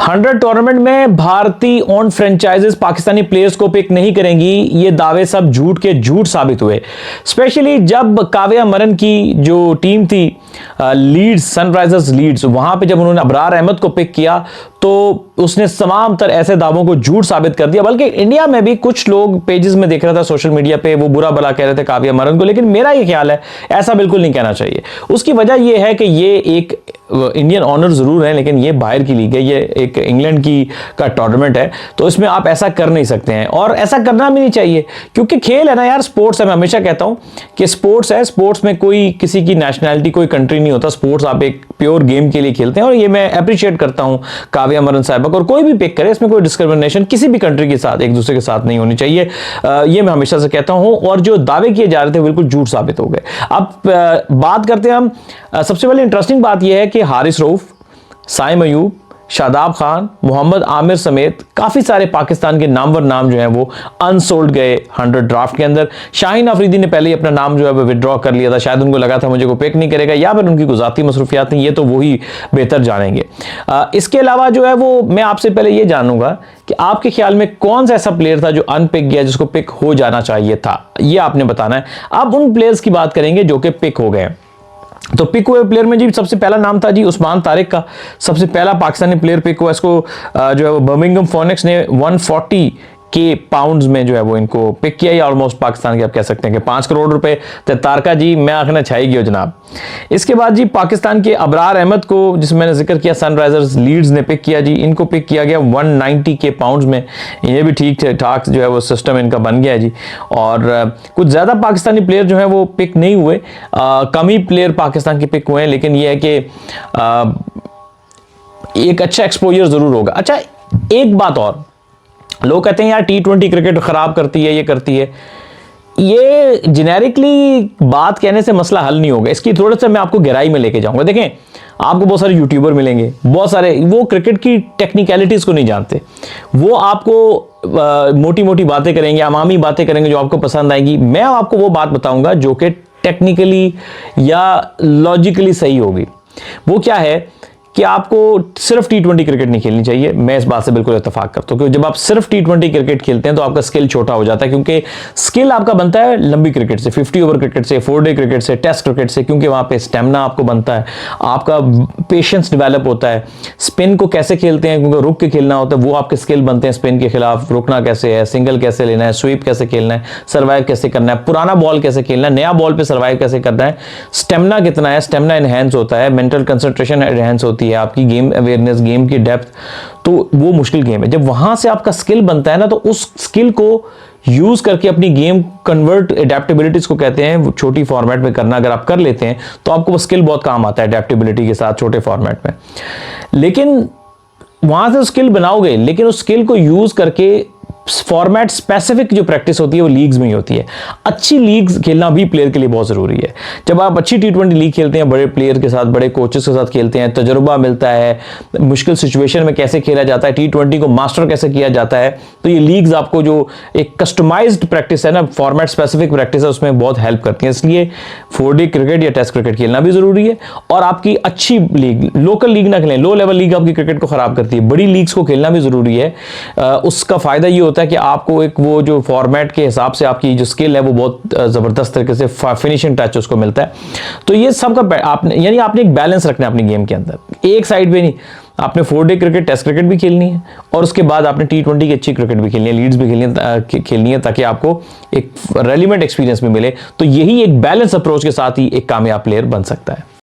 100 tournament में भारतीय own franchises Pakistani players को पिक नहीं करेंगी, ये दावे सब झूठ के झूठ साबित हुए। स्पेशली जब काव्या मरन की जो टीम थी लीड्स, सनराइजर्स लीड्स, वहां पे जब उन्होंने अबरार अहमद को पिक किया तो उसने तमाम तर ऐसे दावों को झूठ साबित कर दिया। बल्कि इंडिया में भी कुछ लोग पेजेस में देख रहा था सोशल मीडिया पे, वो बुरा भला कह रहे थे काव्या मरन को, लेकिन मेरा ये ख्याल है ऐसा बिल्कुल नहीं कहना चाहिए। उसकी वजह यह है कि ये एक इंडियन ऑनर जरूर है, लेकिन ये बाहर की लीग है, ये एक इंग्लैंड की का टूर्नामेंट है, तो इसमें आप ऐसा कर नहीं सकते हैं और ऐसा करना भी नहीं चाहिए, क्योंकि खेल है ना यार, स्पोर्ट्स है। मैं हमेशा कहता हूं कि स्पोर्ट्स है, स्पोर्ट्स में कोई किसी की नेशनैलिटी, कोई कंट्री नहीं होता। स्पोर्ट्स आप एक प्योर गेम के लिए खेलते हैं और ये मैं अप्रिशिएट करता हूं काव्या मरन साहिबा को। और कोई भी पिक करे, इसमें कोई डिस्क्रिमिनेशन किसी भी कंट्री के साथ, एक दूसरे के साथ नहीं होनी चाहिए, ये मैं हमेशा से कहता हूं। और जो दावे किए जा रहे थे बिल्कुल झूठ साबित हो गए। अब बात करते हैं हम, सबसे पहले इंटरेस्टिंग बात यह है कि हारिस रऊफ, साइम अयूब, शादाब खान, मोहम्मद आमिर समेत काफी सारे पाकिस्तान के नामवर नाम जो हैं वो अनसोल्ड गए 100 ड्राफ्ट के अंदर। शाहीन अफरीदी ने पहले ही अपना नाम जो है वो विड्रॉ कर लिया था, शायद उनको लगा था मुझे को पिक नहीं करेगा, या फिर उनकी गुजाती मसरूफियात नहीं, ये तो वही बेहतर जानेंगे। इसके अलावा जो है वो मैं आपसे पहले ये जानूंगा कि आपके ख्याल में कौन सा ऐसा प्लेयर था जो अनपिक गया, जिसको पिक हो जाना चाहिए था, ये आपने बताना है। अब उन प्लेयर्स की बात करेंगे जो कि पिक हो गए। तो पिक हुए प्लेयर में जी सबसे पहला नाम था जी उस्मान तारिक का, सबसे पहला पाकिस्तानी प्लेयर पिक हुआ। इसको जो है वो बर्मिंघम फोनिक्स ने 140 के पाउंड्स में जो है वो इनको पिक किया, या ऑलमोस्ट पाकिस्तान के आप कह सकते हैं कि 5 करोड़ रुपए। तो तारका जी मैं आखना छाएगी हो जनाब। इसके बाद जी पाकिस्तान के अबरार अहमद को, जिसमें मैंने जिक्र किया, सनराइजर्स लीड्स ने पिक किया जी, इनको पिक किया गया 190 के पाउंड्स में। ये भी ठीक ठाक जो है वो सिस्टम इनका बन गया है जी। और कुछ ज़्यादा पाकिस्तानी प्लेयर जो है वो पिक नहीं हुए, कम ही प्लेयर पाकिस्तान के पिक हुए हैं, लेकिन ये है कि एक अच्छा एक्सपोजर ज़रूर होगा। अच्छा, एक बात और, लोग कहते हैं यार T20 क्रिकेट खराब करती है, ये करती है। ये जेनेरिकली बात कहने से मसला हल नहीं होगा, इसकी थोड़ा सा मैं आपको गहराई में लेके जाऊंगा। देखें, आपको बहुत सारे यूट्यूबर मिलेंगे, बहुत सारे वो क्रिकेट की टेक्निकलिटीज को नहीं जानते, वो आपको मोटी मोटी बातें करेंगे, अवामी बातें करेंगे जो आपको पसंद आएगी। मैं आपको वो बात बताऊंगा जो कि टेक्निकली या लॉजिकली सही होगी। वो क्या है कि आपको सिर्फ T20 क्रिकेट नहीं खेलनी चाहिए। मैं इस बात से बिल्कुल इत्तेफाक करता हूं, क्योंकि जब आप सिर्फ T20 क्रिकेट खेलते हैं तो आपका स्किल छोटा हो जाता है, क्योंकि स्किल आपका बनता है लंबी क्रिकेट से, 50 ओवर क्रिकेट से, 4 डे क्रिकेट से, टेस्ट क्रिकेट से, क्योंकि वहां पे स्टेमिना आपको बनता है, आपका पेशेंस डेवलप होता है। स्पिन को कैसे खेलते हैं, क्योंकि रुक के खेलना होता है, वो आपके स्किल बनते हैं। स्पिन के खिलाफ रुकना कैसे है, सिंगल कैसे लेना है, स्वीप कैसे खेलना है, सर्वाइव कैसे करना है, पुराना बॉल कैसे खेलना है, नया बॉल पे सर्वाइव कैसे करना है, स्टेमिना कितना है, स्टेमिना एनहेंस होता है, मेंटल कंसंट्रेशन एनहेंस होती है, आपकी गेम अवेयरनेस, गेम की डेप्थ, तो वो मुश्किल गेम है। जब वहां से आपका स्किल बनता है ना, तो उस स्किल को यूज करके अपनी गेम कन्वर्ट, एडेप्टेबिलिटीज को कहते हैं, वो छोटी फॉर्मेट में करना अगर आप कर लेते हैं तो आपको वो स्किल बहुत काम आता है एडेप्टेबिलिटी के साथ छोटे फॉर्मेट में। लेकिन वहां से स्किल बनाओगे, लेकिन उस स्किल को यूज करके फॉर्मेट स्पेसिफिक जो प्रैक्टिस होती है वो लीग्स में ही होती है। अच्छी लीग्स खेलना भी प्लेयर के लिए बहुत ज़रूरी है। जब आप अच्छी T20 लीग खेलते हैं, बड़े प्लेयर के साथ, बड़े कोचेस के साथ खेलते हैं, तजुर्बा मिलता है, मुश्किल सिचुएशन में कैसे खेला जाता है, T20 को मास्टर कैसे किया जाता है, तो ये लीग्स आपको जो एक कस्टमाइज्ड प्रैक्टिस है ना, फॉर्मेट स्पेसिफिक प्रैक्टिस है, उसमें बहुत हेल्प करती है। इसलिए 4 डे क्रिकेट या टेस्ट क्रिकेट खेलना भी ज़रूरी है। और आपकी अच्छी लीग, लोकल लीग ना खेलें, लो लेवल लीग आपकी क्रिकेट को ख़राब करती है। बड़ी लीग्स को खेलना भी ज़रूरी है। उसका फ़ायदा ये होता है कि आपको एक वो जो फॉर्मेट के हिसाब से आपकी जो स्किल है वो बहुत ज़बरदस्त तरीके से फिनिशिंग टच उसको मिलता है। तो ये सबका आपने, यानी आपने एक बैलेंस रखना है अपनी गेम के अंदर। एक साइड पे नहीं, आपने 4 डे क्रिकेट, टेस्ट क्रिकेट भी खेलनी है, और उसके बाद आपने T20 की अच्छी क्रिकेट भी खेलनी है, लीड्स भी खेलनी है, ताकि आपको एक रेलिवेंट एक्सपीरियंस भी मिले। तो यही एक बैलेंस अप्रोच के साथ ही एक कामयाब प्लेयर बन सकता है।